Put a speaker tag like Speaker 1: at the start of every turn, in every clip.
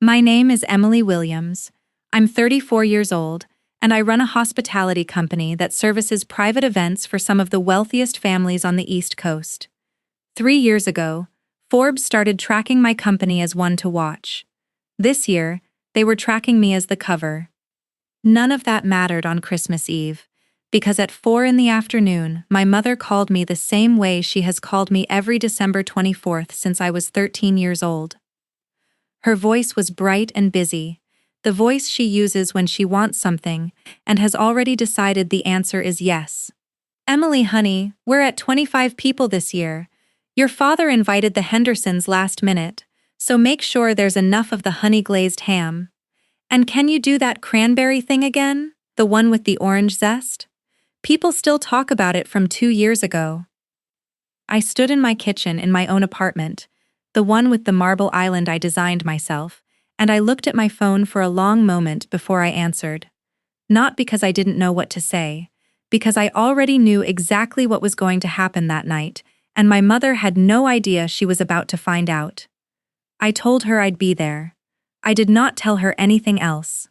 Speaker 1: My name is Emily Williams. I'm 34 years old, and I run a hospitality company that services private events for some of the wealthiest families on the East Coast. 3 years ago, Forbes started tracking my company as one to watch. This year, they were tracking me as the cover. None of that mattered on Christmas Eve, because at 4 in the afternoon, my mother called me the same way she has called me every December 24th since I was 13 years old. Her voice was bright and busy, the voice she uses when she wants something and has already decided the answer is yes. "Emily, honey, we're at 25 people this year. Your father invited the Hendersons last minute, so make sure there's enough of the honey-glazed ham. And can you do that cranberry thing again, the one with the orange zest? People still talk about it from 2 years ago." I stood in my kitchen in my own apartment, the one with the marble island I designed myself, and I looked at my phone for a long moment before I answered. Not because I didn't know what to say, because I already knew exactly what was going to happen that night, and my mother had no idea she was about to find out. I told her I'd be there. I did not tell her anything else.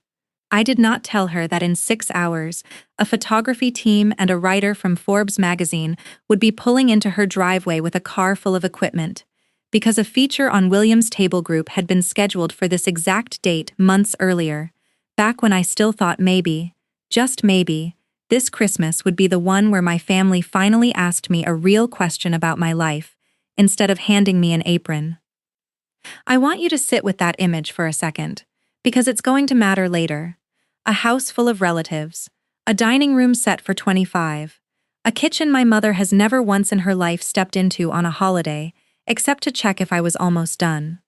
Speaker 1: I did not tell her that in 6 hours, a photography team and a writer from Forbes magazine would be pulling into her driveway with a car full of equipment, because a feature on Williams' Table Group had been scheduled for this exact date months earlier, back when I still thought maybe, just maybe, this Christmas would be the one where my family finally asked me a real question about my life, instead of handing me an apron. I want you to sit with that image for a second, because it's going to matter later. A house full of relatives, a dining room set for 25, a kitchen my mother has never once in her life stepped into on a holiday, except to check if I was almost done.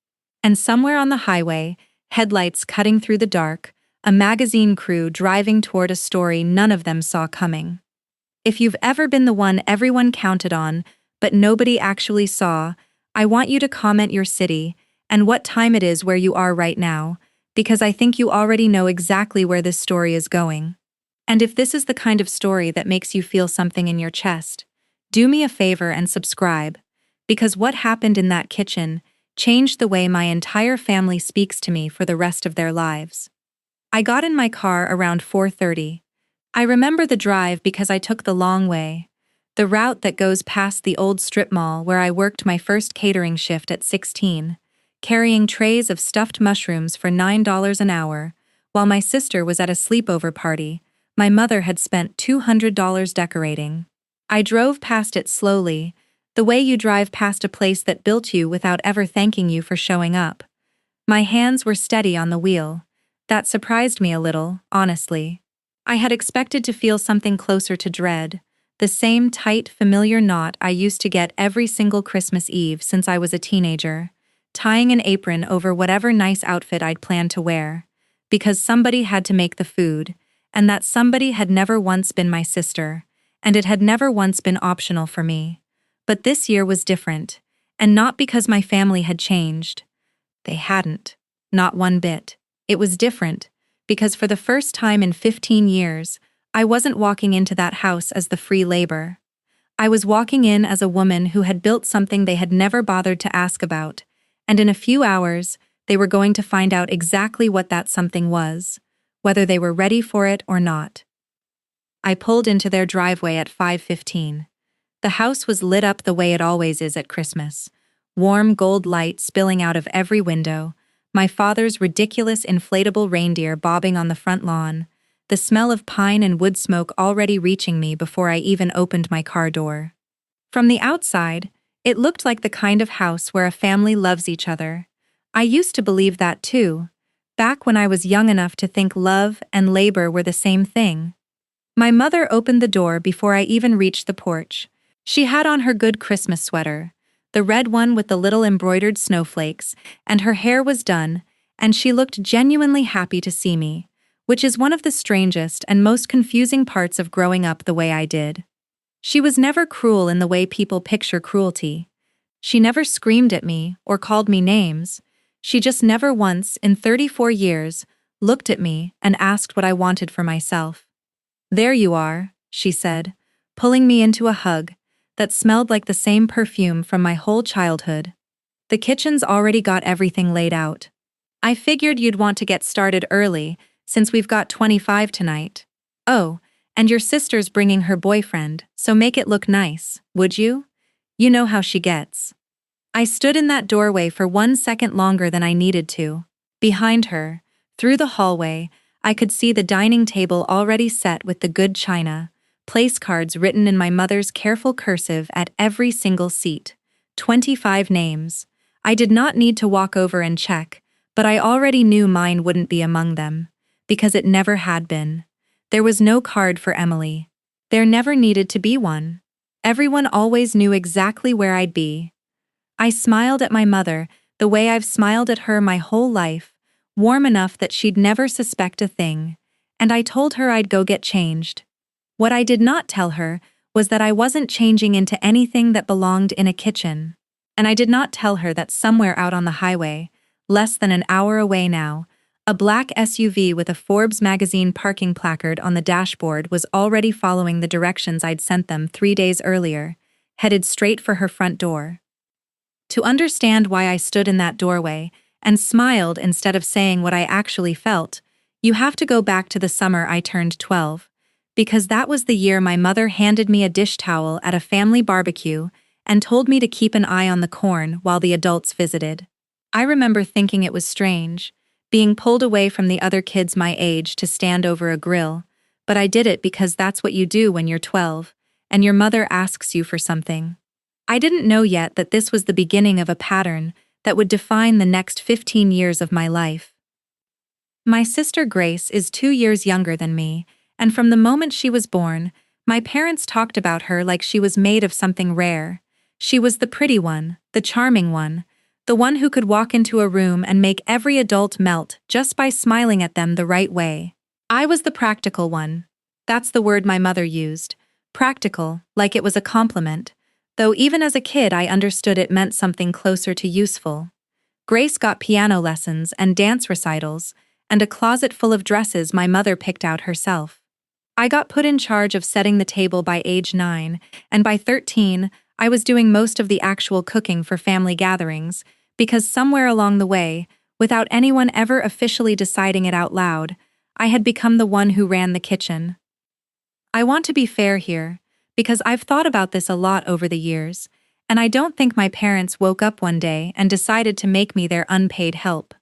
Speaker 1: And somewhere on the highway, headlights cutting through the dark, a magazine crew driving toward a story none of them saw coming. If you've ever been the one everyone counted on, but nobody actually saw, I want you to comment your city and what time it is where you are right now, because I think you already know exactly where this story is going. And if this is the kind of story that makes you feel something in your chest, do me a favor and subscribe, because what happened in that kitchen changed the way my entire family speaks to me for the rest of their lives. I got in my car around 4:30. I remember the drive because I took the long way, the route that goes past the old strip mall where I worked my first catering shift at 16, carrying trays of stuffed mushrooms for $9 an hour, while my sister was at a sleepover party my mother had spent $200 decorating. I drove past it slowly, the way you drive past a place that built you without ever thanking you for showing up. My hands were steady on the wheel. That surprised me a little, honestly. I had expected to feel something closer to dread, the same tight, familiar knot I used to get every single Christmas Eve since I was a teenager, tying an apron over whatever nice outfit I'd planned to wear, because somebody had to make the food, and that somebody had never once been my sister, and it had never once been optional for me. But this year was different, and not because my family had changed. They hadn't, not one bit. It was different, because for the first time in 15 years, I wasn't walking into that house as the free labor. I was walking in as a woman who had built something they had never bothered to ask about, and in a few hours, they were going to find out exactly what that something was, whether they were ready for it or not. I pulled into their driveway at 5:15. The house was lit up the way it always is at Christmas, warm gold light spilling out of every window, my father's ridiculous inflatable reindeer bobbing on the front lawn, the smell of pine and wood smoke already reaching me before I even opened my car door. From the outside, it looked like the kind of house where a family loves each other. I used to believe that too, back when I was young enough to think love and labor were the same thing. My mother opened the door before I even reached the porch. She had on her good Christmas sweater, the red one with the little embroidered snowflakes, and her hair was done, and she looked genuinely happy to see me, which is one of the strangest and most confusing parts of growing up the way I did. She was never cruel in the way people picture cruelty. She never screamed at me or called me names. She just never once, in 34 years, looked at me and asked what I wanted for myself. "There you are," she said, pulling me into a hug that smelled like the same perfume from my whole childhood. "The kitchen's already got everything laid out. I figured you'd want to get started early, since we've got 25 tonight. Oh, and your sister's bringing her boyfriend, so make it look nice, would you? You know how she gets. I stood in that doorway for 1 second longer than I needed to. Behind her, through the hallway, I could see the dining table already set with the good china, place cards written in my mother's careful cursive at every single seat. 25 names. I did not need to walk over and check, but I already knew mine wouldn't be among them, because it never had been. There was no card for Emily. There never needed to be one. Everyone always knew exactly where I'd be. I smiled at my mother the way I've smiled at her my whole life, warm enough that she'd never suspect a thing, and I told her I'd go get changed. What I did not tell her was that I wasn't changing into anything that belonged in a kitchen, and I did not tell her that somewhere out on the highway, less than an hour away now, a black SUV with a Forbes magazine parking placard on the dashboard was already following the directions I'd sent them 3 days earlier, headed straight for her front door. To understand why I stood in that doorway and smiled instead of saying what I actually felt, you have to go back to the summer I turned 12, because that was the year my mother handed me a dish towel at a family barbecue and told me to keep an eye on the corn while the adults visited. I remember thinking it was strange, being pulled away from the other kids my age to stand over a grill, but I did it because that's what you do when you're 12, and your mother asks you for something. I didn't know yet that this was the beginning of a pattern that would define the next 15 years of my life. My sister Grace is 2 years younger than me, and from the moment she was born, my parents talked about her like she was made of something rare. She was the pretty one, the charming one, the one who could walk into a room and make every adult melt just by smiling at them the right way. I was the practical one. That's the word my mother used. Practical, like it was a compliment, though even as a kid I understood it meant something closer to useful. Grace got piano lessons and dance recitals, and a closet full of dresses my mother picked out herself. I got put in charge of setting the table by age 9, and by 13, I was doing most of the actual cooking for family gatherings, because somewhere along the way, without anyone ever officially deciding it out loud, I had become the one who ran the kitchen. I want to be fair here, because I've thought about this a lot over the years, and I don't think my parents woke up one day and decided to make me their unpaid help.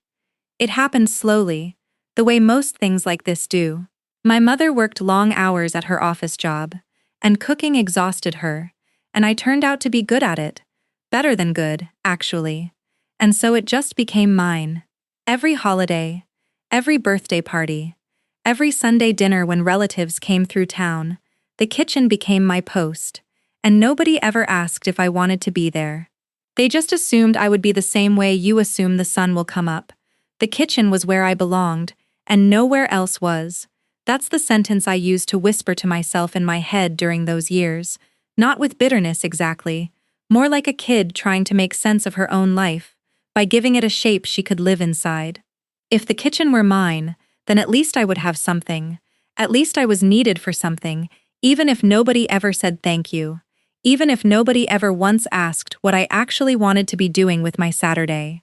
Speaker 1: It happened slowly, the way most things like this do. My mother worked long hours at her office job, and cooking exhausted her, and I turned out to be good at it. Better than good, actually. And so it just became mine. Every holiday, every birthday party, every Sunday dinner when relatives came through town, the kitchen became my post, and nobody ever asked if I wanted to be there. They just assumed I would be the same way you assume the sun will come up. The kitchen was where I belonged, and nowhere else was. That's the sentence I used to whisper to myself in my head during those years, not with bitterness exactly, more like a kid trying to make sense of her own life, by giving it a shape she could live inside. If the kitchen were mine, then at least I would have something. At least I was needed for something, even if nobody ever said thank you. Even if nobody ever once asked what I actually wanted to be doing with my Saturday.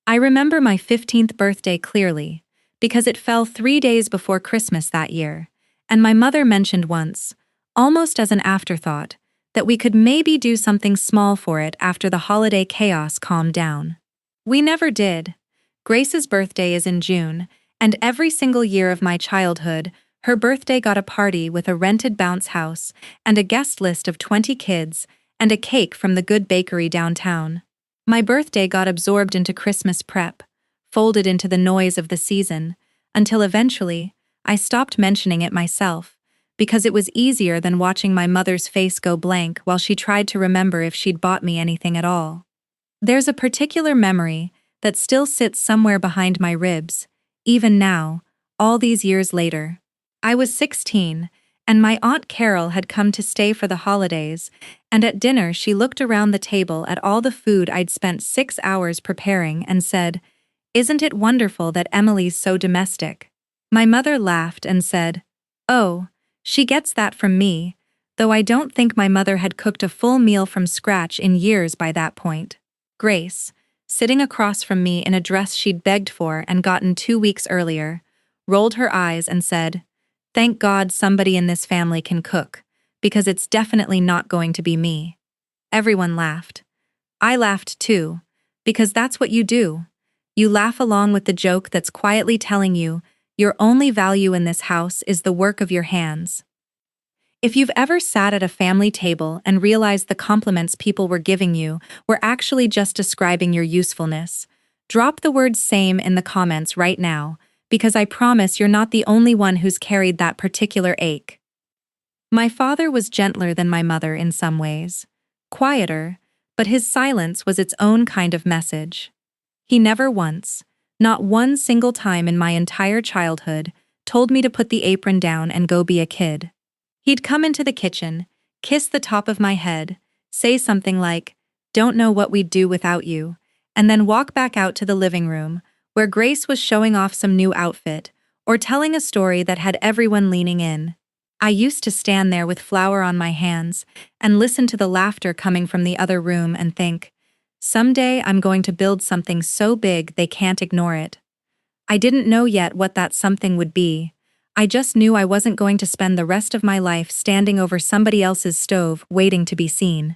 Speaker 1: I remember my 15th birthday clearly, because it fell 3 days before Christmas that year, and my mother mentioned once, almost as an afterthought, that we could maybe do something small for it after the holiday chaos calmed down. We never did. Grace's birthday is in June, and every single year of my childhood, her birthday got a party with a rented bounce house and a guest list of 20 kids and a cake from the good bakery downtown. My birthday got absorbed into Christmas prep, folded into the noise of the season, until eventually, I stopped mentioning it myself, because it was easier than watching my mother's face go blank while she tried to remember if she'd bought me anything at all. There's a particular memory that still sits somewhere behind my ribs, even now, all these years later. I was 16, and my Aunt Carol had come to stay for the holidays, and at dinner she looked around the table at all the food I'd spent 6 hours preparing and said, "Isn't it wonderful that Emily's so domestic?" My mother laughed and said, "Oh, she gets that from me," though I don't think my mother had cooked a full meal from scratch in years by that point. Grace, sitting across from me in a dress she'd begged for and gotten 2 weeks earlier, rolled her eyes and said, "Thank God somebody in this family can cook, because it's definitely not going to be me." Everyone laughed. I laughed too, because that's what you do. You laugh along with the joke that's quietly telling you your only value in this house is the work of your hands. If you've ever sat at a family table and realized the compliments people were giving you were actually just describing your usefulness, drop the word "same" in the comments right now, because I promise you're not the only one who's carried that particular ache. My father was gentler than my mother in some ways, quieter, but his silence was its own kind of message. He never once, not one single time in my entire childhood, told me to put the apron down and go be a kid. He'd come into the kitchen, kiss the top of my head, say something like, "Don't know what we'd do without you," and then walk back out to the living room, where Grace was showing off some new outfit, or telling a story that had everyone leaning in. I used to stand there with flour on my hands and listen to the laughter coming from the other room and think, someday I'm going to build something so big they can't ignore it. I didn't know yet what that something would be. I just knew I wasn't going to spend the rest of my life standing over somebody else's stove waiting to be seen.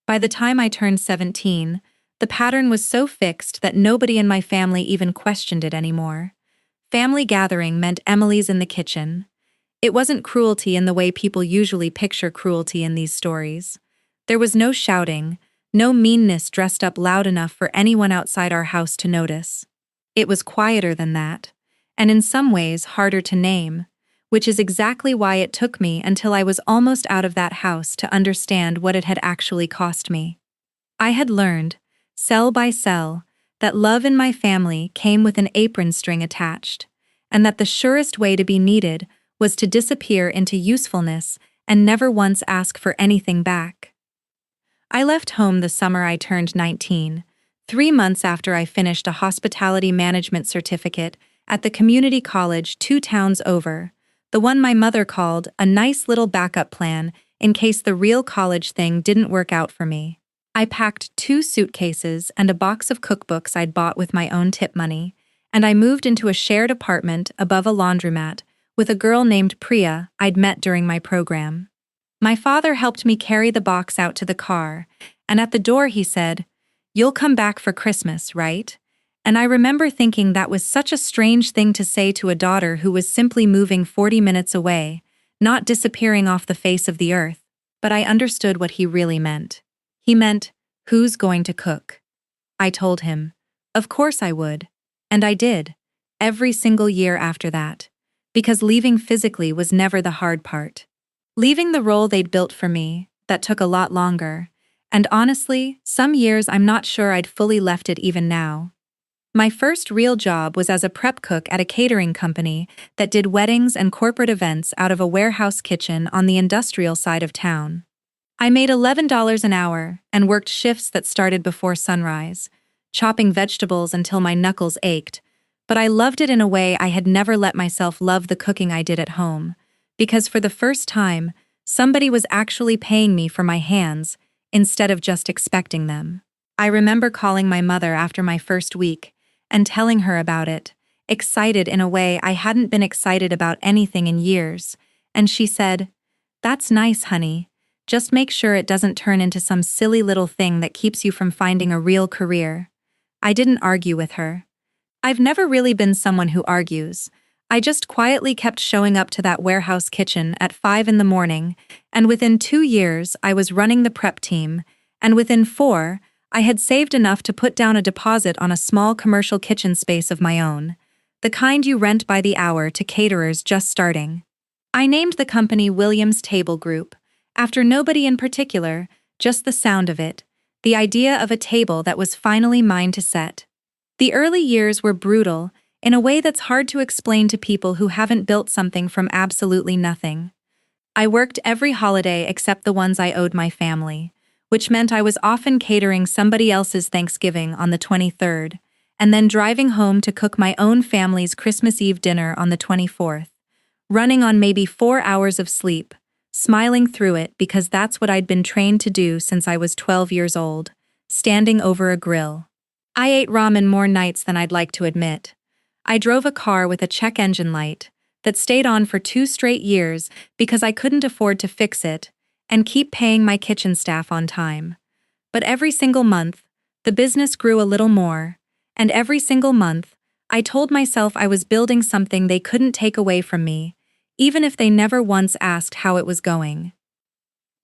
Speaker 1: By the time I turned 17, the pattern was so fixed that nobody in my family even questioned it anymore. Family gathering meant Emily's in the kitchen. It wasn't cruelty in the way people usually picture cruelty in these stories. There was no shouting, no meanness dressed up loud enough for anyone outside our house to notice. It was quieter than that, and in some ways harder to name, which is exactly why it took me until I was almost out of that house to understand what it had actually cost me. I had learned, cell by cell, that love in my family came with an apron string attached, and that the surest way to be needed was to disappear into usefulness and never once ask for anything back. I left home the summer I turned 19, 3 months after I finished a hospitality management certificate at the community college 2 towns over, the one my mother called a nice little backup plan in case the real college thing didn't work out for me. I packed 2 suitcases and a box of cookbooks I'd bought with my own tip money, and I moved into a shared apartment above a laundromat with a girl named Priya I'd met during my program. My father helped me carry the box out to the car, and at the door he said, "You'll come back for Christmas, right?" And I remember thinking that was such a strange thing to say to a daughter who was simply moving 40 minutes away, not disappearing off the face of the earth, but I understood what he really meant. He meant, "Who's going to cook?" I told him, of course I would. And I did, every single year after that. Because leaving physically was never the hard part. Leaving the role they'd built for me, that took a lot longer, and honestly, some years I'm not sure I'd fully left it even now. My first real job was as a prep cook at a catering company that did weddings and corporate events out of a warehouse kitchen on the industrial side of town. I made $11 an hour and worked shifts that started before sunrise, chopping vegetables until my knuckles ached, but I loved it in a way I had never let myself love the cooking I did at home, because for the first time, somebody was actually paying me for my hands instead of just expecting them. I remember calling my mother after my first week and telling her about it, excited in a way I hadn't been excited about anything in years, and she said, "That's nice, honey. Just make sure it doesn't turn into some silly little thing that keeps you from finding a real career." I didn't argue with her. I've never really been someone who argues. I just quietly kept showing up to that warehouse kitchen at 5 in the morning, and within 2 years I was running the prep team, and within 4, I had saved enough to put down a deposit on a small commercial kitchen space of my own, the kind you rent by the hour to caterers just starting. I named the company Williams Table Group, after nobody in particular, just the sound of it, the idea of a table that was finally mine to set. The early years were brutal, in a way that's hard to explain to people who haven't built something from absolutely nothing. I worked every holiday except the ones I owed my family, which meant I was often catering somebody else's Thanksgiving on the 23rd, and then driving home to cook my own family's Christmas Eve dinner on the 24th, running on maybe 4 hours of sleep, smiling through it because that's what I'd been trained to do since I was 12 years old, standing over a grill. I ate ramen more nights than I'd like to admit. I drove a car with a check engine light that stayed on for 2 straight years because I couldn't afford to fix it and keep paying my kitchen staff on time. But every single month, the business grew a little more, and every single month, I told myself I was building something they couldn't take away from me, even if they never once asked how it was going.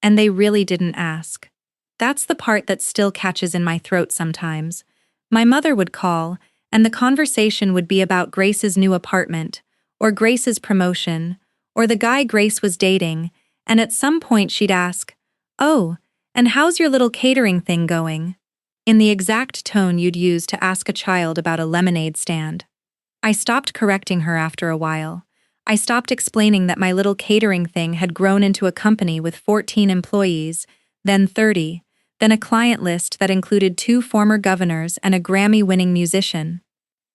Speaker 1: And they really didn't ask. That's the part that still catches in my throat sometimes. My mother would call, and the conversation would be about Grace's new apartment, or Grace's promotion, or the guy Grace was dating, and at some point she'd ask, "Oh, and how's your little catering thing going?" in the exact tone you'd use to ask a child about a lemonade stand. I stopped correcting her after a while. I stopped explaining that my little catering thing had grown into a company with 14 employees, then 30, then a client list that included 2 former governors and a Grammy-winning musician.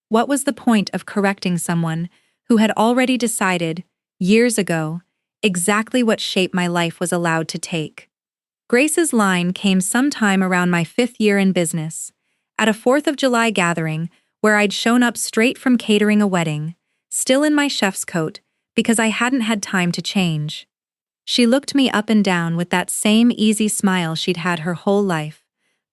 Speaker 1: What was the point of correcting someone who had already decided, years ago, exactly what shape my life was allowed to take? Grace's line came sometime around my 5th year in business, at a 4th of July gathering where I'd shown up straight from catering a wedding, still in my chef's coat because I hadn't had time to change. She looked me up and down with that same easy smile she'd had her whole life,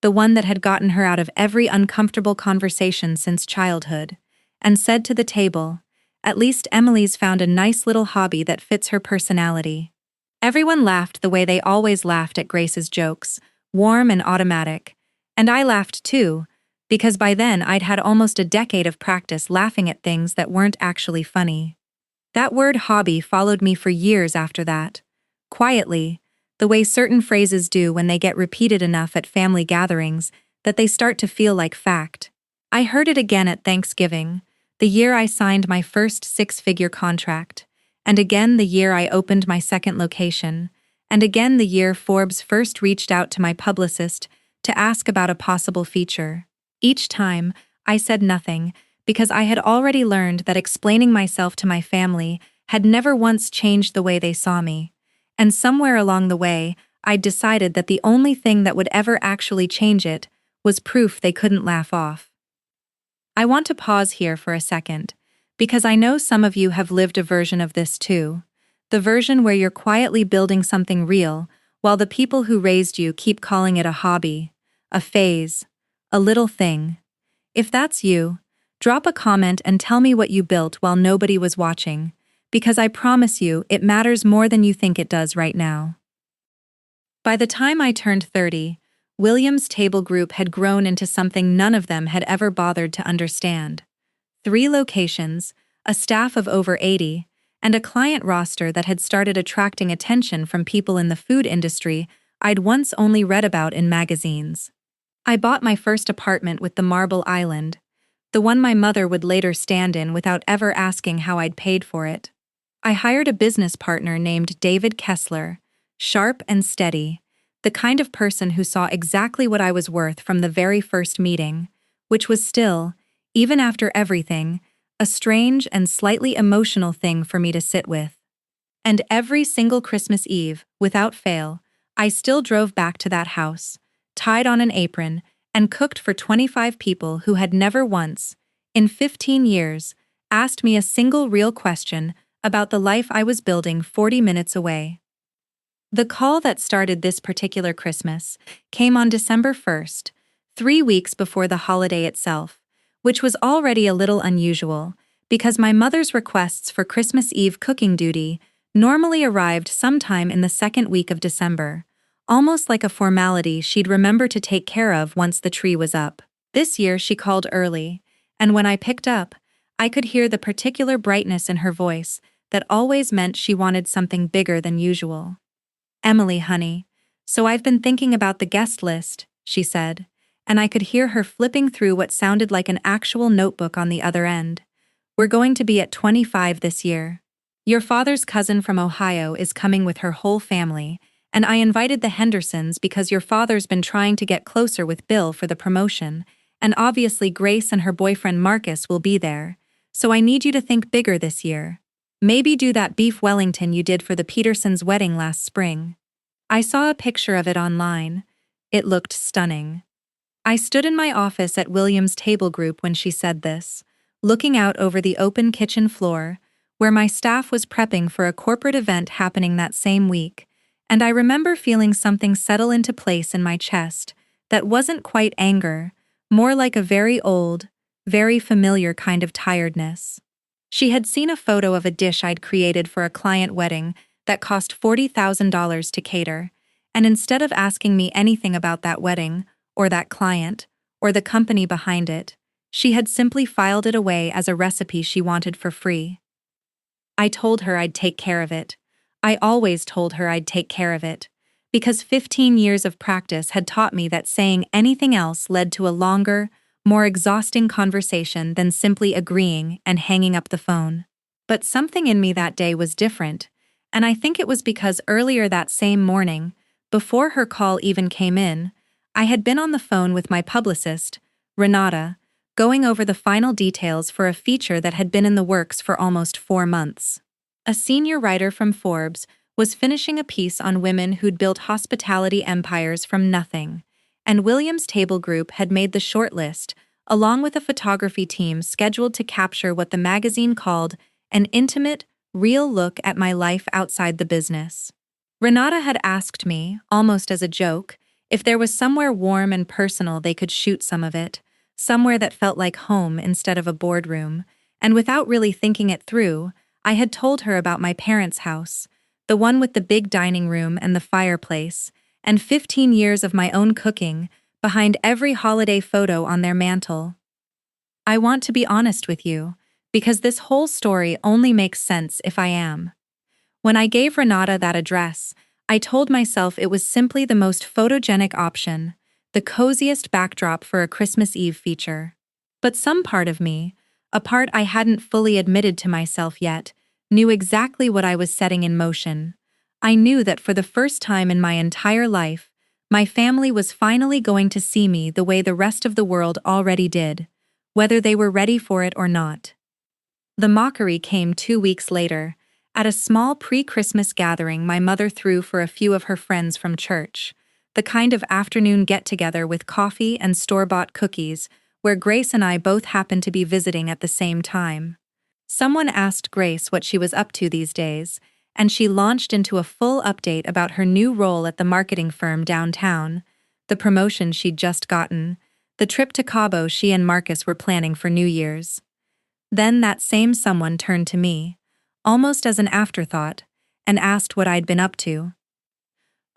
Speaker 1: the one that had gotten her out of every uncomfortable conversation since childhood, and said to the table, "At least Emily's found a nice little hobby that fits her personality." Everyone laughed the way they always laughed at Grace's jokes, warm and automatic, and I laughed too, because by then I'd had almost a decade of practice laughing at things that weren't actually funny. That word hobby followed me for years after that, quietly, the way certain phrases do when they get repeated enough at family gatherings that they start to feel like fact. I heard it again at Thanksgiving, the year I signed my first 6-figure contract, and again the year I opened my second location, and again the year Forbes first reached out to my publicist to ask about a possible feature. Each time, I said nothing, because I had already learned that explaining myself to my family had never once changed the way they saw me, and somewhere along the way, I'd decided that the only thing that would ever actually change it was proof they couldn't laugh off. I want to pause here for a second, because I know some of you have lived a version of this too, the version where you're quietly building something real, while the people who raised you keep calling it a hobby, a phase, a little thing. If that's you, drop a comment and tell me what you built while nobody was watching, because I promise you it matters more than you think it does right now. By the time I turned 30, Williams' table group had grown into something none of them had ever bothered to understand. 3 locations, a staff of over 80, and a client roster that had started attracting attention from people in the food industry I'd once only read about in magazines. I bought my first apartment with the marble island, the one my mother would later stand in without ever asking how I'd paid for it. I hired a business partner named David Kessler, sharp and steady, the kind of person who saw exactly what I was worth from the very first meeting, which was still, even after everything, a strange and slightly emotional thing for me to sit with. And every single Christmas Eve, without fail, I still drove back to that house, tied on an apron, and cooked for 25 people who had never once, in 15 years, asked me a single real question about the life I was building 40 minutes away. The call that started this particular Christmas came on December 1st, 3 weeks before the holiday itself, which was already a little unusual, because my mother's requests for Christmas Eve cooking duty normally arrived sometime in the second week of December, almost like a formality she'd remember to take care of once the tree was up. This year she called early, and when I picked up, I could hear the particular brightness in her voice that always meant she wanted something bigger than usual. "Emily, honey, so I've been thinking about the guest list," she said, and I could hear her flipping through what sounded like an actual notebook on the other end. "We're going to be at 25 this year. Your father's cousin from Ohio is coming with her whole family, and I invited the Hendersons because your father's been trying to get closer with Bill for the promotion, and obviously Grace and her boyfriend Marcus will be there, so I need you to think bigger this year. Maybe do that beef Wellington you did for the Petersons' wedding last spring." I saw a picture of it online. It looked stunning. I stood in my office at Williams' table group when she said this, looking out over the open kitchen floor, where my staff was prepping for a corporate event happening that same week, and I remember feeling something settle into place in my chest that wasn't quite anger, more like a very old, very familiar kind of tiredness. She had seen a photo of a dish I'd created for a client wedding that cost $40,000 to cater, and instead of asking me anything about that wedding, or that client, or the company behind it, she had simply filed it away as a recipe she wanted for free. I told her I'd take care of it. I always told her I'd take care of it, because 15 years of practice had taught me that saying anything else led to a longer, more exhausting conversation than simply agreeing and hanging up the phone. But something in me that day was different, and I think it was because earlier that same morning, before her call even came in, I had been on the phone with my publicist, Renata, going over the final details for a feature that had been in the works for almost 4 months. A senior writer from Forbes was finishing a piece on women who'd built hospitality empires from nothing, and Williams' Table Group had made the shortlist, along with a photography team scheduled to capture what the magazine called an intimate, real look at my life outside the business. Renata had asked me, almost as a joke, if there was somewhere warm and personal they could shoot some of it, somewhere that felt like home instead of a boardroom, and without really thinking it through, I had told her about my parents' house, the one with the big dining room and the fireplace, and 15 years of my own cooking behind every holiday photo on their mantle. I want to be honest with you, because this whole story only makes sense if I am. When I gave Renata that address, I told myself it was simply the most photogenic option, the coziest backdrop for a Christmas Eve feature. But some part of me, a part I hadn't fully admitted to myself yet, knew exactly what I was setting in motion. I knew that for the first time in my entire life, my family was finally going to see me the way the rest of the world already did, whether they were ready for it or not. The mockery came 2 weeks later, at a small pre-Christmas gathering my mother threw for a few of her friends from church, the kind of afternoon get-together with coffee and store-bought cookies, where Grace and I both happened to be visiting at the same time. Someone asked Grace what she was up to these days, and she launched into a full update about her new role at the marketing firm downtown, the promotion she'd just gotten, the trip to Cabo she and Marcus were planning for New Year's. Then that same someone turned to me, almost as an afterthought, and asked what I'd been up to.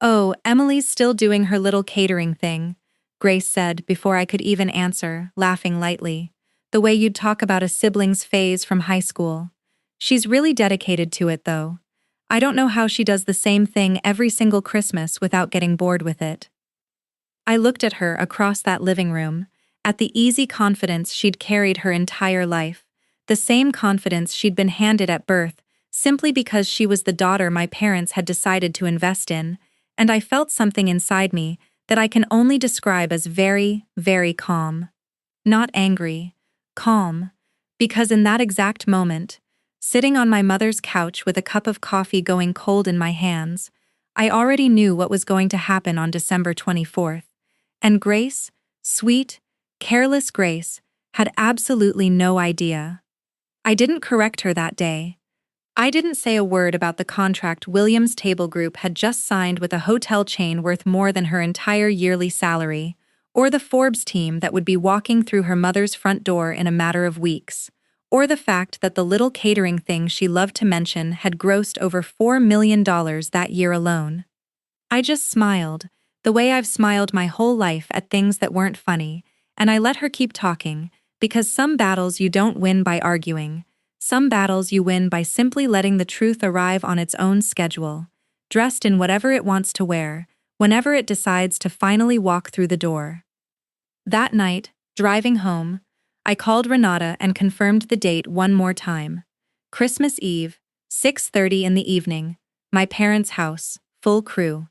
Speaker 1: "Oh, Emily's still doing her little catering thing," Grace said before I could even answer, laughing lightly, the way you'd talk about a sibling's phase from high school. "She's really dedicated to it, though. I don't know how she does the same thing every single Christmas without getting bored with it." I looked at her across that living room, at the easy confidence she'd carried her entire life, the same confidence she'd been handed at birth, simply because she was the daughter my parents had decided to invest in, and I felt something inside me that I can only describe as very, very calm. Not angry, calm, because in that exact moment, sitting on my mother's couch with a cup of coffee going cold in my hands, I already knew what was going to happen on December 24th, and Grace, sweet, careless Grace, had absolutely no idea. I didn't correct her that day. I didn't say a word about the contract Williams' Table Group had just signed with a hotel chain worth more than her entire yearly salary, or the Forbes team that would be walking through her mother's front door in a matter of weeks, or the fact that the little catering thing she loved to mention had grossed over $4 million that year alone. I just smiled, the way I've smiled my whole life at things that weren't funny, and I let her keep talking, because some battles you don't win by arguing. Some battles you win by simply letting the truth arrive on its own schedule, dressed in whatever it wants to wear, whenever it decides to finally walk through the door. That night, driving home, I called Renata and confirmed the date one more time. Christmas Eve, 6:30 in the evening, my parents' house, full crew.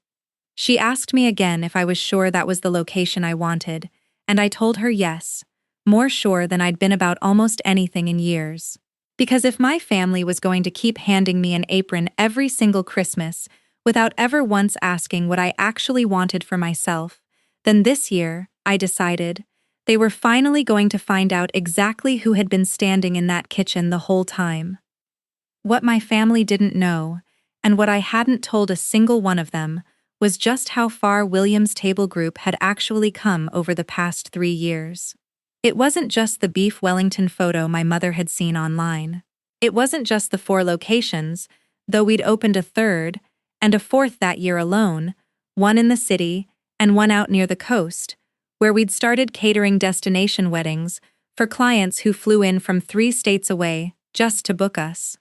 Speaker 1: She asked me again if I was sure that was the location I wanted, and I told her yes, more sure than I'd been about almost anything in years. Because if my family was going to keep handing me an apron every single Christmas without ever once asking what I actually wanted for myself, Then this year, I decided, they were finally going to find out exactly who had been standing in that kitchen the whole time. What my family didn't know, and what I hadn't told a single one of them, was just how far Williams' Table Group had actually come over the past 3 years. It wasn't just the beef Wellington photo my mother had seen online. It wasn't just the 4 locations, though we'd opened a third, and a fourth that year alone, one in the city and one out near the coast, where we'd started catering destination weddings for clients who flew in from 3 states away just to book us.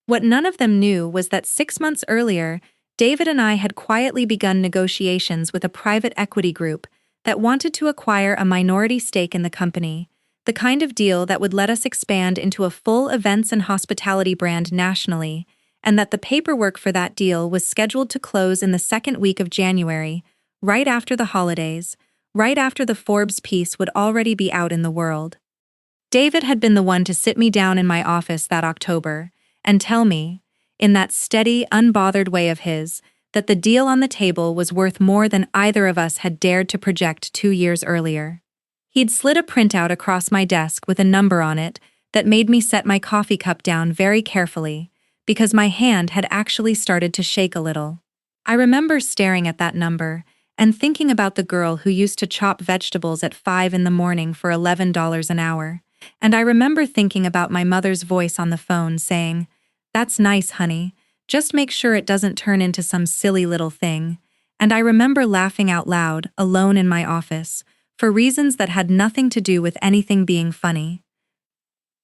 Speaker 1: What none of them knew was that 6 months earlier, David and I had quietly begun negotiations with a private equity group that wanted to acquire a minority stake in the company, the kind of deal that would let us expand into a full events and hospitality brand nationally, and that the paperwork for that deal was scheduled to close in the second week of January, right after the holidays, right after the Forbes piece would already be out in the world. David had been the one to sit me down in my office that October and tell me, in that steady, unbothered way of his, that the deal on the table was worth more than either of us had dared to project 2 years earlier. He'd slid a printout across my desk with a number on it that made me set my coffee cup down very carefully, because my hand had actually started to shake a little. I remember staring at that number and thinking about the girl who used to chop vegetables at 5 in the morning for $11 an hour, and I remember thinking about my mother's voice on the phone saying, "That's nice, honey. Just make sure it doesn't turn into some silly little thing," and I remember laughing out loud, alone in my office, for reasons that had nothing to do with anything being funny.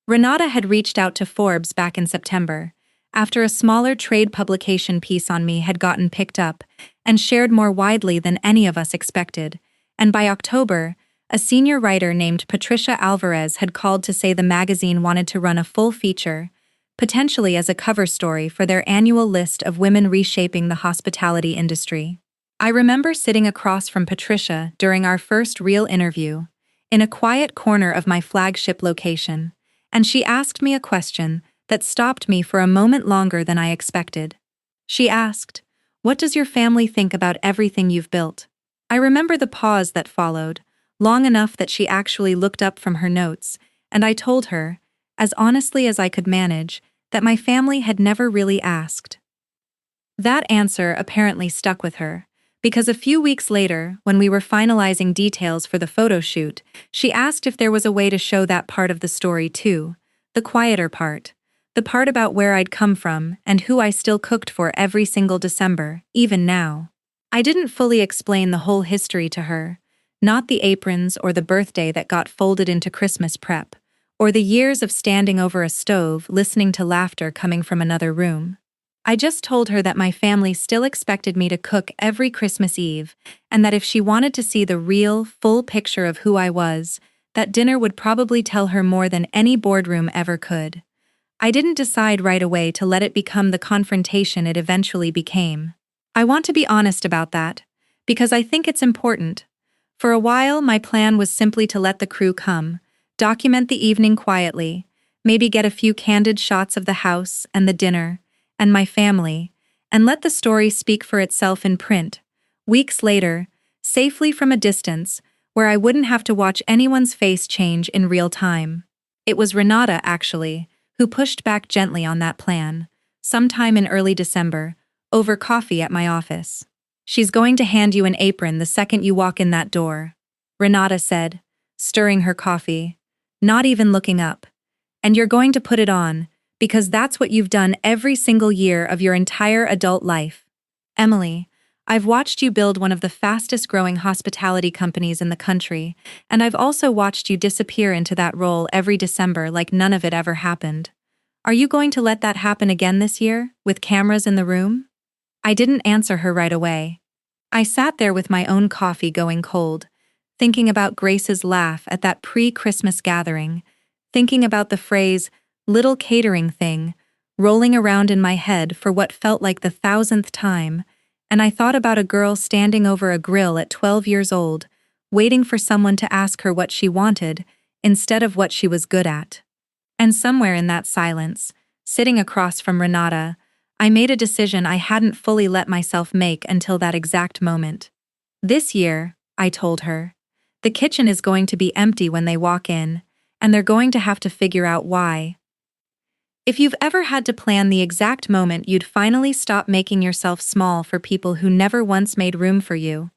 Speaker 1: Renata had reached out to Forbes back in September, after a smaller trade publication piece on me had gotten picked up and shared more widely than any of us expected, and by October, a senior writer named Patricia Alvarez had called to say the magazine wanted to run a full feature, potentially as a cover story for their annual list of women reshaping the hospitality industry. I remember sitting across from Patricia during our first real interview, in a quiet corner of my flagship location, and she asked me a question that stopped me for a moment longer than I expected. She asked, "What does your family think about everything you've built?" I remember the pause that followed, long enough that she actually looked up from her notes, and I told her, as honestly as I could manage, that my family had never really asked. That answer apparently stuck with her, because a few weeks later, when we were finalizing details for the photo shoot, she asked if there was a way to show that part of the story too, the quieter part, the part about where I'd come from and who I still cooked for every single December, even now. I didn't fully explain the whole history to her, not the aprons or the birthday that got folded into Christmas prep, or the years of standing over a stove listening to laughter coming from another room. I just told her that my family still expected me to cook every Christmas Eve, and that if she wanted to see the real, full picture of who I was, that dinner would probably tell her more than any boardroom ever could. I didn't decide right away to let it become the confrontation it eventually became. I want to be honest about that, because I think it's important. For a while, my plan was simply to let the crew come, document the evening quietly, maybe get a few candid shots of the house and the dinner, and my family, and let the story speak for itself in print, weeks later, safely from a distance, where I wouldn't have to watch anyone's face change in real time. It was Renata, actually, who pushed back gently on that plan, sometime in early December, over coffee at my office. "She's going to hand you an apron the second you walk in that door," Renata said, stirring her coffee, not even looking up. "And you're going to put it on, because that's what you've done every single year of your entire adult life. Emily, I've watched you build one of the fastest-growing hospitality companies in the country, and I've also watched you disappear into that role every December like none of it ever happened. Are you going to let that happen again this year, with cameras in the room?" I didn't answer her right away. I sat there with my own coffee going cold, thinking about Grace's laugh at that pre-Christmas gathering, thinking about the phrase, "little catering thing," rolling around in my head for what felt like the 1,000th time, and I thought about a girl standing over a grill at 12 years old, waiting for someone to ask her what she wanted instead of what she was good at. And somewhere in that silence, sitting across from Renata, I made a decision I hadn't fully let myself make until that exact moment. This year, I told her. The kitchen is going to be empty when they walk in, and they're going to have to figure out why. If you've ever had to plan the exact moment you'd finally stop making yourself small for people who never once made room for you,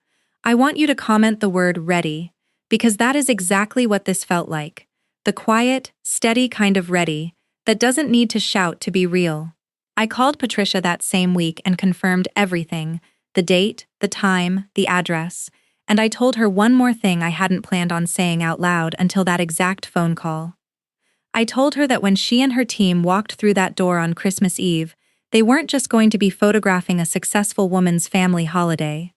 Speaker 1: I want you to comment the word ready, because that is exactly what this felt like. The quiet, steady kind of ready that doesn't need to shout to be real. I called Patricia that same week and confirmed everything: the date, the time, the address, and I told her one more thing I hadn't planned on saying out loud until that exact phone call. I told her that when she and her team walked through that door on Christmas Eve, they weren't just going to be photographing a successful woman's family holiday.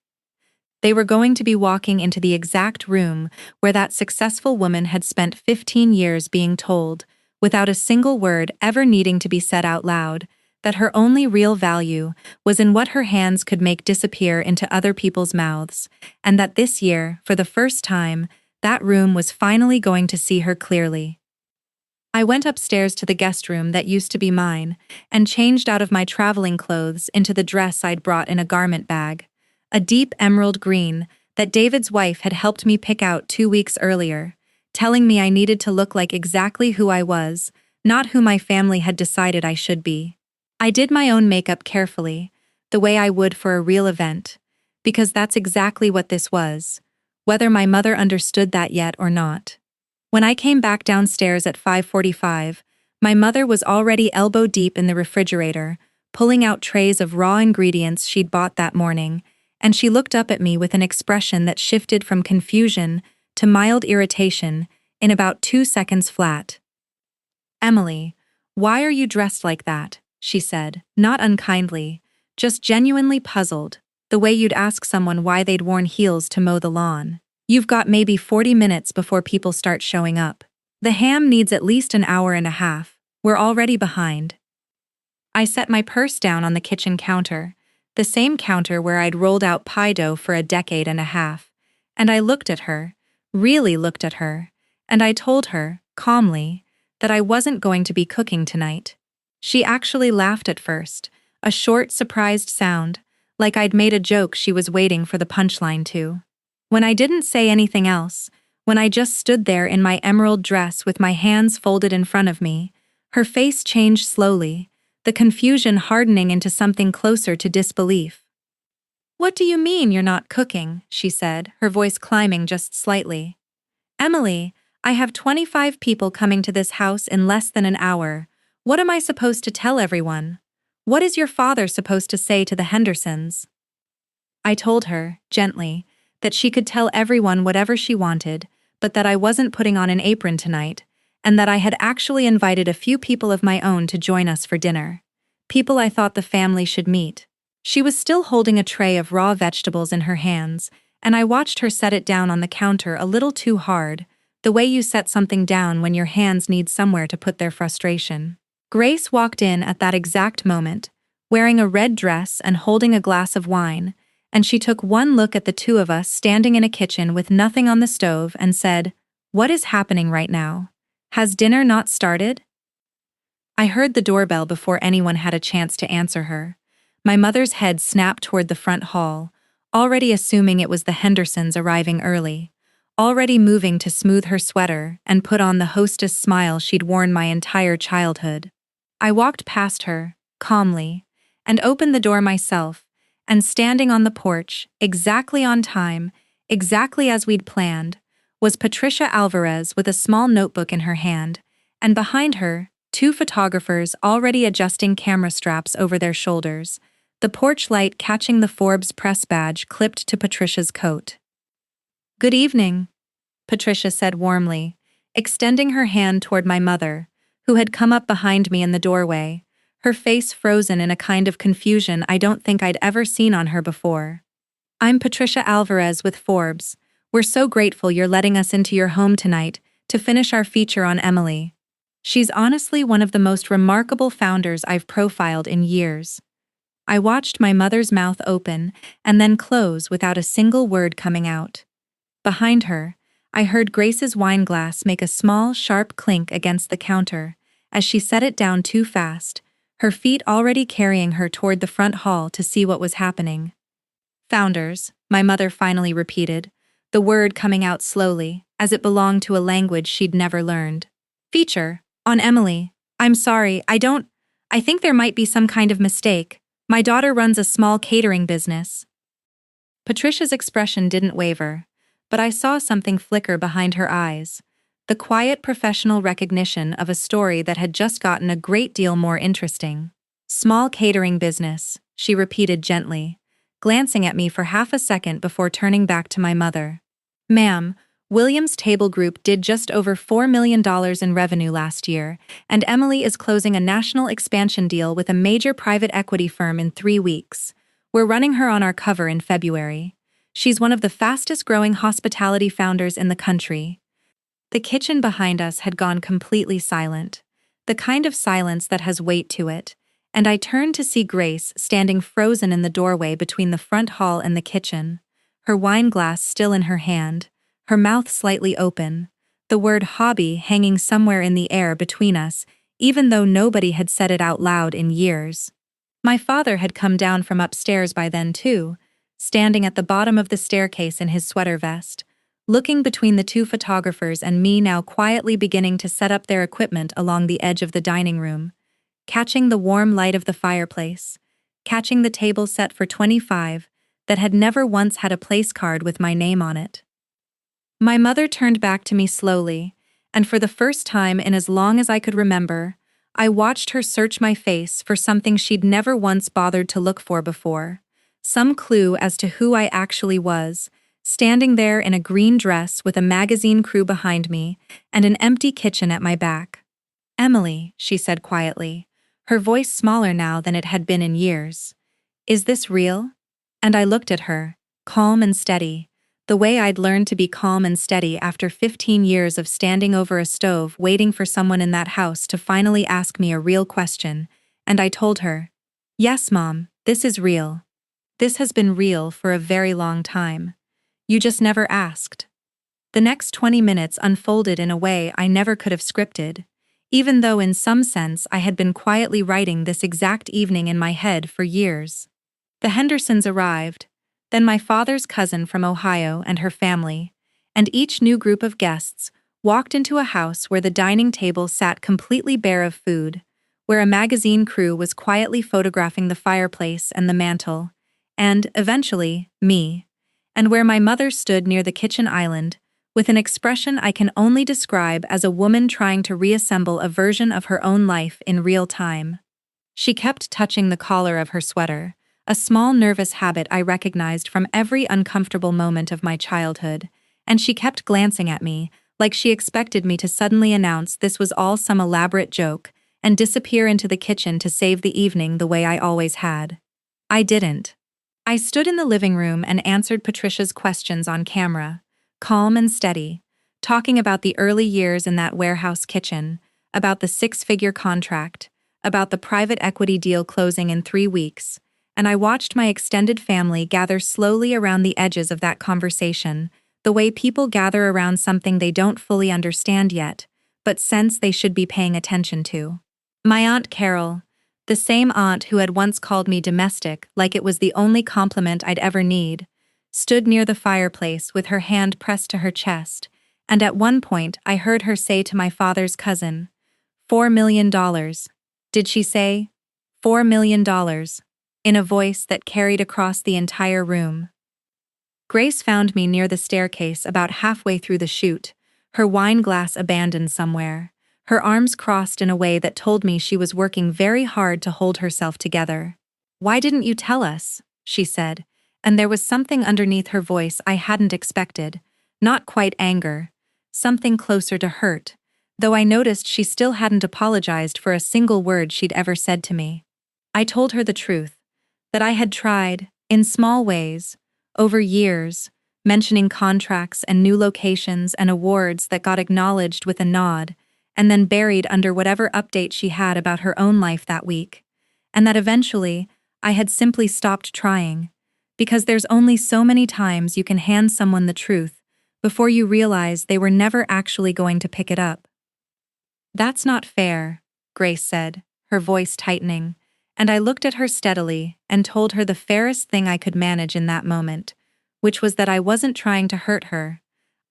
Speaker 1: They were going to be walking into the exact room where that successful woman had spent 15 years being told, without a single word ever needing to be said out loud, that her only real value was in what her hands could make disappear into other people's mouths, and that this year, for the first time, that room was finally going to see her clearly. I went upstairs to the guest room that used to be mine and changed out of my traveling clothes into the dress I'd brought in a garment bag, a deep emerald green that David's wife had helped me pick out 2 weeks earlier, telling me I needed to look like exactly who I was, not who my family had decided I should be. I did my own makeup carefully, the way I would for a real event, because that's exactly what this was, whether my mother understood that yet or not. When I came back downstairs at 5:45, my mother was already elbow-deep in the refrigerator, pulling out trays of raw ingredients she'd bought that morning, and she looked up at me with an expression that shifted from confusion to mild irritation in about 2 seconds flat. "Emily, why are you dressed like that?" she said, not unkindly, just genuinely puzzled, the way you'd ask someone why they'd worn heels to mow the lawn. "You've got maybe 40 minutes before people start showing up. The ham needs at least an hour and a half. We're already behind." I set my purse down on the kitchen counter, the same counter where I'd rolled out pie dough for a decade and a half, and I looked at her, really looked at her, and I told her, calmly, that I wasn't going to be cooking tonight. She actually laughed at first, a short, surprised sound, like I'd made a joke she was waiting for the punchline to. When I didn't say anything else, when I just stood there in my emerald dress with my hands folded in front of me, her face changed slowly, the confusion hardening into something closer to disbelief. "What do you mean you're not cooking?" she said, her voice climbing just slightly. "Emily, I have 25 people coming to this house in less than an hour. What am I supposed to tell everyone? What is your father supposed to say to the Hendersons?" I told her, gently, that she could tell everyone whatever she wanted, but that I wasn't putting on an apron tonight, and that I had actually invited a few people of my own to join us for dinner. People I thought the family should meet. She was still holding a tray of raw vegetables in her hands, and I watched her set it down on the counter a little too hard, the way you set something down when your hands need somewhere to put their frustration. Grace walked in at that exact moment, wearing a red dress and holding a glass of wine, and she took one look at the two of us standing in a kitchen with nothing on the stove and said, "What is happening right now? Has dinner not started?" I heard the doorbell before anyone had a chance to answer her. My mother's head snapped toward the front hall, already assuming it was the Hendersons arriving early, already moving to smooth her sweater and put on the hostess smile she'd worn my entire childhood. I walked past her, calmly, and opened the door myself, and standing on the porch, exactly on time, exactly as we'd planned, was Patricia Alvarez with a small notebook in her hand, and behind her, 2 photographers already adjusting camera straps over their shoulders, the porch light catching the Forbes press badge clipped to Patricia's coat. "Good evening," Patricia said warmly, extending her hand toward my mother, who had come up behind me in the doorway, her face frozen in a kind of confusion I don't think I'd ever seen on her before. "I'm Patricia Alvarez with Forbes. We're so grateful you're letting us into your home tonight to finish our feature on Emily. She's honestly one of the most remarkable founders I've profiled in years." I watched my mother's mouth open and then close without a single word coming out. Behind her, I heard Grace's wine glass make a small, sharp clink against the counter as she set it down too fast, her feet already carrying her toward the front hall to see what was happening. "Founders," my mother finally repeated, the word coming out slowly, as it belonged to a language she'd never learned. Feature, on Emily. I'm sorry, I think there might be some kind of mistake. My daughter runs a small catering business. Patricia's expression didn't waver, but I saw something flicker behind her eyes. The quiet professional recognition of a story that had just gotten a great deal more interesting. Small catering business, she repeated gently, glancing at me for half a second before turning back to my mother. Ma'am, Williams Table Group did just over $4 million in revenue last year, and Emily is closing a national expansion deal with a major private equity firm in 3 weeks. We're running her on our cover in February. She's one of the fastest-growing hospitality founders in the country. The kitchen behind us had gone completely silent, the kind of silence that has weight to it, and I turned to see Grace standing frozen in the doorway between the front hall and the kitchen, her wine glass still in her hand, her mouth slightly open, the word hobby hanging somewhere in the air between us, even though nobody had said it out loud in years. My father had come down from upstairs by then too, standing at the bottom of the staircase in his sweater vest, looking between the two photographers and me now quietly beginning to set up their equipment along the edge of the dining room, catching the warm light of the fireplace, catching the table set for 25 that had never once had a place card with my name on it. My mother turned back to me slowly, and for the first time in as long as I could remember, I watched her search my face for something she'd never once bothered to look for before, some clue as to who I actually was, standing there in a green dress with a magazine crew behind me and an empty kitchen at my back. Emily, she said quietly, her voice smaller now than it had been in years. Is this real? And I looked at her, calm and steady, the way I'd learned to be calm and steady after 15 years of standing over a stove waiting for someone in that house to finally ask me a real question, and I told her, "Yes, Mom, this is real. This has been real for a very long time. You just never asked." The next 20 minutes unfolded in a way I never could have scripted, even though in some sense I had been quietly writing this exact evening in my head for years. The Hendersons arrived, then my father's cousin from Ohio and her family, and each new group of guests walked into a house where the dining table sat completely bare of food, where a magazine crew was quietly photographing the fireplace and the mantel, and, eventually, me, and where my mother stood near the kitchen island, with an expression I can only describe as a woman trying to reassemble a version of her own life in real time. She kept touching the collar of her sweater, a small nervous habit I recognized from every uncomfortable moment of my childhood, and she kept glancing at me, like she expected me to suddenly announce this was all some elaborate joke, and disappear into the kitchen to save the evening the way I always had. I didn't. I stood in the living room and answered Patricia's questions on camera, calm and steady, talking about the early years in that warehouse kitchen, about the 6-figure contract, about the private equity deal closing in 3 weeks, and I watched my extended family gather slowly around the edges of that conversation, the way people gather around something they don't fully understand yet, but sense they should be paying attention to. My Aunt Carol, the same aunt who had once called me domestic like it was the only compliment I'd ever need, stood near the fireplace with her hand pressed to her chest, and at one point I heard her say to my father's cousin, $4 million. Did she say? $4 million, in a voice that carried across the entire room. Grace found me near the staircase about halfway through the chute, her wine glass abandoned somewhere, her arms crossed in a way that told me she was working very hard to hold herself together. "Why didn't you tell us?" she said, and there was something underneath her voice I hadn't expected, not quite anger, something closer to hurt, though I noticed she still hadn't apologized for a single word she'd ever said to me. I told her the truth, that I had tried, in small ways, over years, mentioning contracts and new locations and awards that got acknowledged with a nod, and then buried under whatever update she had about her own life that week, and that eventually I had simply stopped trying, because there's only so many times you can hand someone the truth before you realize they were never actually going to pick it up. "That's not fair," Grace said, her voice tightening, and I looked at her steadily and told her the fairest thing I could manage in that moment, which was that I wasn't trying to hurt her.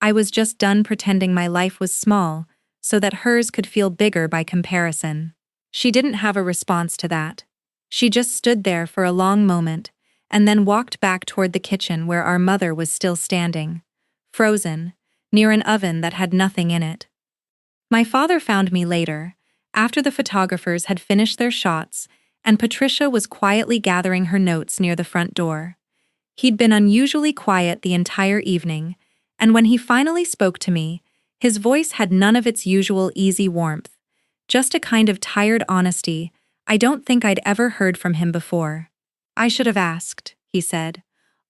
Speaker 1: I was just done pretending my life was small, so that hers could feel bigger by comparison. She didn't have a response to that. She just stood there for a long moment, and then walked back toward the kitchen where our mother was still standing, frozen, near an oven that had nothing in it. My father found me later, after the photographers had finished their shots, and Patricia was quietly gathering her notes near the front door. He'd been unusually quiet the entire evening, and when he finally spoke to me, his voice had none of its usual easy warmth, just a kind of tired honesty I don't think I'd ever heard from him before. "I should have asked," he said.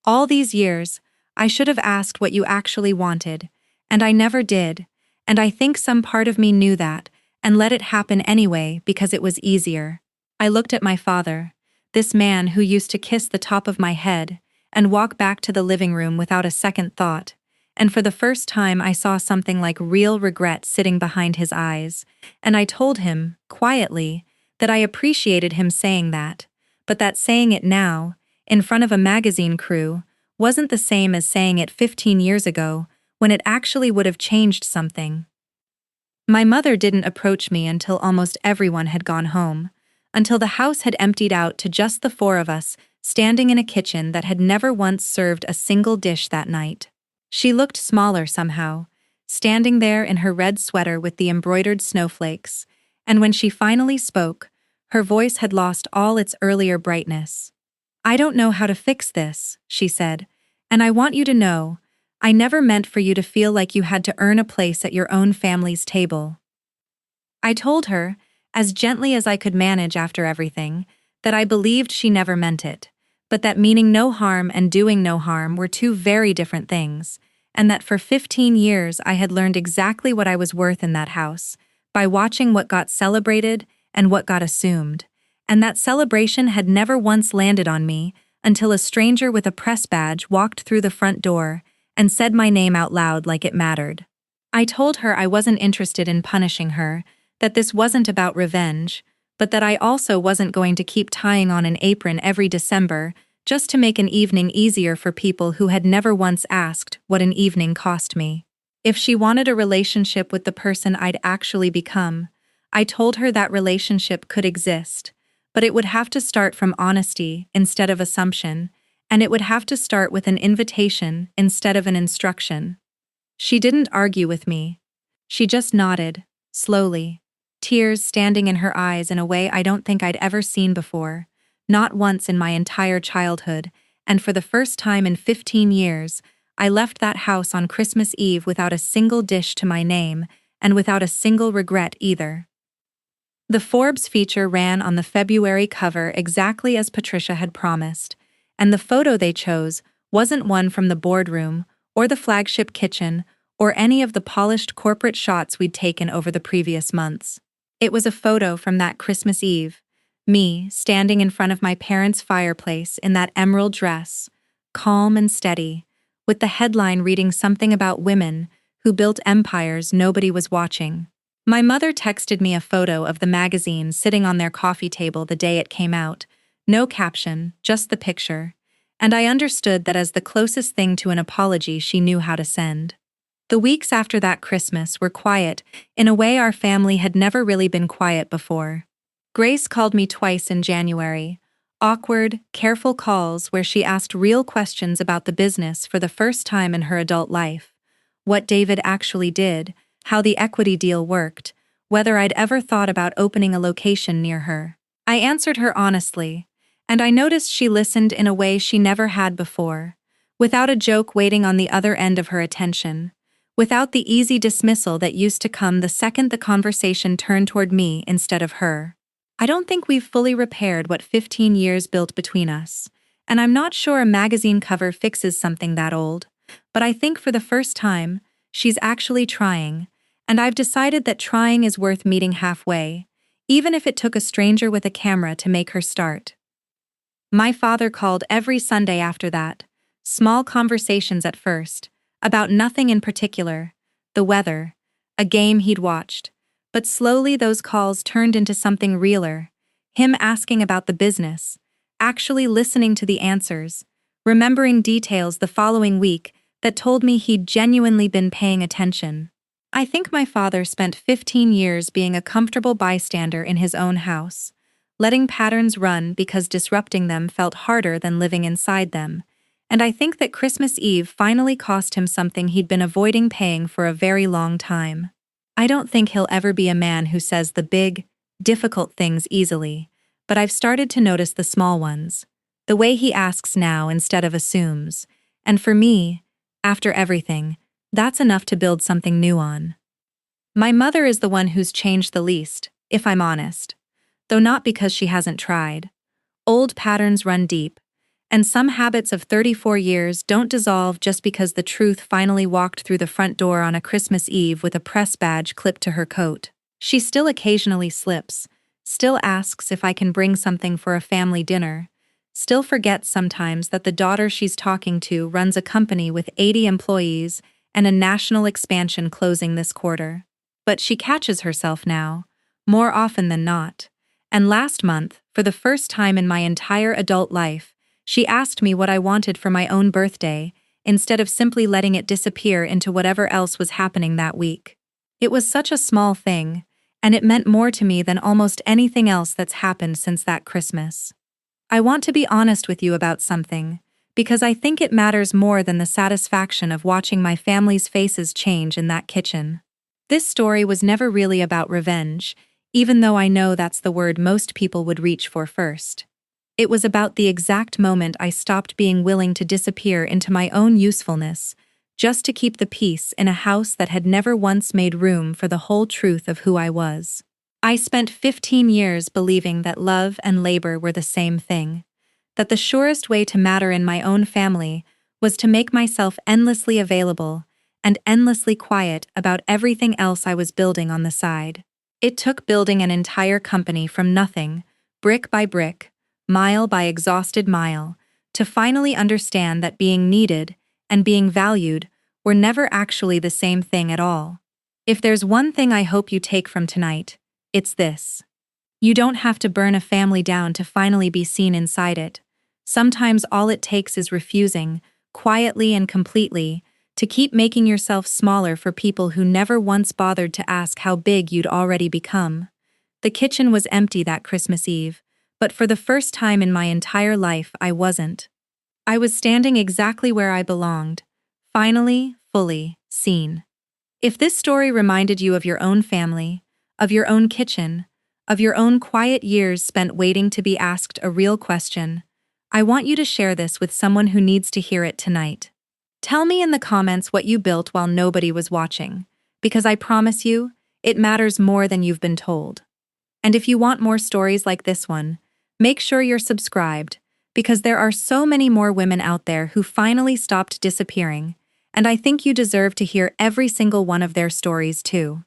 Speaker 1: "All these years, I should have asked what you actually wanted, and I never did, and I think some part of me knew that, and let it happen anyway because it was easier." I looked at my father, this man who used to kiss the top of my head and walk back to the living room without a second thought, and for the first time I saw something like real regret sitting behind his eyes, and I told him, quietly, that I appreciated him saying that, but that saying it now, in front of a magazine crew, wasn't the same as saying it 15 years ago, when it actually would have changed something. My mother didn't approach me until almost everyone had gone home, until the house had emptied out to just the four of us, standing in a kitchen that had never once served a single dish that night. She looked smaller somehow, standing there in her red sweater with the embroidered snowflakes, and when she finally spoke, her voice had lost all its earlier brightness. "I don't know how to fix this," she said, "and I want you to know, I never meant for you to feel like you had to earn a place at your own family's table." I told her, as gently as I could manage after everything, that I believed she never meant it, but that meaning no harm and doing no harm were two very different things, and that for 15 years I had learned exactly what I was worth in that house, by watching what got celebrated and what got assumed, and that celebration had never once landed on me until a stranger with a press badge walked through the front door and said my name out loud like it mattered. I told her I wasn't interested in punishing her, that this wasn't about revenge, but that I also wasn't going to keep tying on an apron every December just to make an evening easier for people who had never once asked what an evening cost me. If she wanted a relationship with the person I'd actually become, I told her that relationship could exist, but it would have to start from honesty instead of assumption, and it would have to start with an invitation instead of an instruction. She didn't argue with me. She just nodded, slowly, tears standing in her eyes in a way I don't think I'd ever seen before, not once in my entire childhood, and for the first time in 15 years, I left that house on Christmas Eve without a single dish to my name, and without a single regret either. The Forbes feature ran on the February cover exactly as Patricia had promised, and the photo they chose wasn't one from the boardroom, or the flagship kitchen, or any of the polished corporate shots we'd taken over the previous months. It was a photo from that Christmas Eve, me standing in front of my parents' fireplace in that emerald dress, calm and steady, with the headline reading something about women who built empires nobody was watching. My mother texted me a photo of the magazine sitting on their coffee table the day it came out, no caption, just the picture, and I understood that as the closest thing to an apology she knew how to send. The weeks after that Christmas were quiet in a way our family had never really been quiet before. Grace called me twice in January, awkward, careful calls where she asked real questions about the business for the first time in her adult life. What David actually did, how the equity deal worked, whether I'd ever thought about opening a location near her. I answered her honestly, and I noticed she listened in a way she never had before, without a joke waiting on the other end of her attention, without the easy dismissal that used to come the second the conversation turned toward me instead of her. I don't think we've fully repaired what 15 years built between us, and I'm not sure a magazine cover fixes something that old, but I think for the first time, she's actually trying, and I've decided that trying is worth meeting halfway, even if it took a stranger with a camera to make her start. My father called every Sunday after that, small conversations at first, about nothing in particular, the weather, a game he'd watched. But slowly those calls turned into something realer, him asking about the business, actually listening to the answers, remembering details the following week that told me he'd genuinely been paying attention. I think my father spent 15 years being a comfortable bystander in his own house, letting patterns run because disrupting them felt harder than living inside them, and I think that Christmas Eve finally cost him something he'd been avoiding paying for a very long time. I don't think he'll ever be a man who says the big, difficult things easily, but I've started to notice the small ones, the way he asks now instead of assumes, and for me, after everything, that's enough to build something new on. My mother is the one who's changed the least, if I'm honest, though not because she hasn't tried. Old patterns run deep, and some habits of 34 years don't dissolve just because the truth finally walked through the front door on a Christmas Eve with a press badge clipped to her coat. She still occasionally slips, still asks if I can bring something for a family dinner, still forgets sometimes that the daughter she's talking to runs a company with 80 employees and a national expansion closing this quarter. But she catches herself now, more often than not. And last month, for the first time in my entire adult life, she asked me what I wanted for my own birthday, instead of simply letting it disappear into whatever else was happening that week. It was such a small thing, and it meant more to me than almost anything else that's happened since that Christmas. I want to be honest with you about something, because I think it matters more than the satisfaction of watching my family's faces change in that kitchen. This story was never really about revenge, even though I know that's the word most people would reach for first. It was about the exact moment I stopped being willing to disappear into my own usefulness, just to keep the peace in a house that had never once made room for the whole truth of who I was. I spent 15 years believing that love and labor were the same thing, that the surest way to matter in my own family was to make myself endlessly available and endlessly quiet about everything else I was building on the side. It took building an entire company from nothing, brick by brick, mile by exhausted mile, to finally understand that being needed and being valued were never actually the same thing at all. If there's one thing I hope you take from tonight, it's this. You don't have to burn a family down to finally be seen inside it. Sometimes all it takes is refusing, quietly and completely, to keep making yourself smaller for people who never once bothered to ask how big you'd already become. The kitchen was empty that Christmas Eve, but for the first time in my entire life I wasn't. I was standing exactly where I belonged, finally, fully, seen. If this story reminded you of your own family, of your own kitchen, of your own quiet years spent waiting to be asked a real question, I want you to share this with someone who needs to hear it tonight. Tell me in the comments what you built while nobody was watching, because I promise you, it matters more than you've been told. And if you want more stories like this one, make sure you're subscribed, because there are so many more women out there who finally stopped disappearing, and I think you deserve to hear every single one of their stories too.